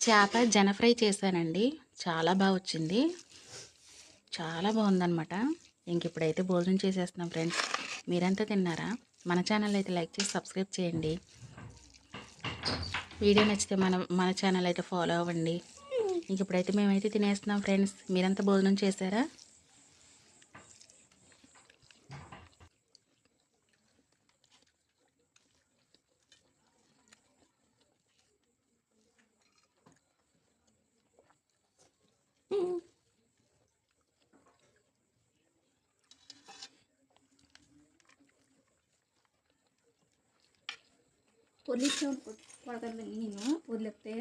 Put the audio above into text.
చేప జన ఫ్రై చేశానండి. చాలా బాగా వచ్చింది. చాలా బాగుందనమాట. ఇంక ఇప్పుడైతే భోజనం చేసేస్తున్నాం ఫ్రెండ్స్. మీరంతా తిన్నారా? మన ఛానల్ అయితే లైక్ చేసి సబ్స్క్రైబ్ చేయండి. వీడియో నచ్చితే మన ఛానల్ అయితే ఫాలో అవ్వండి. ఇంక ఇప్పుడైతే మేమైతే తినేస్తున్నాం ఫ్రెండ్స్. మీరంతా భోజనం చేశారా? పొర్లిచ్చాను పడతాను నేను పొర్లిస్తే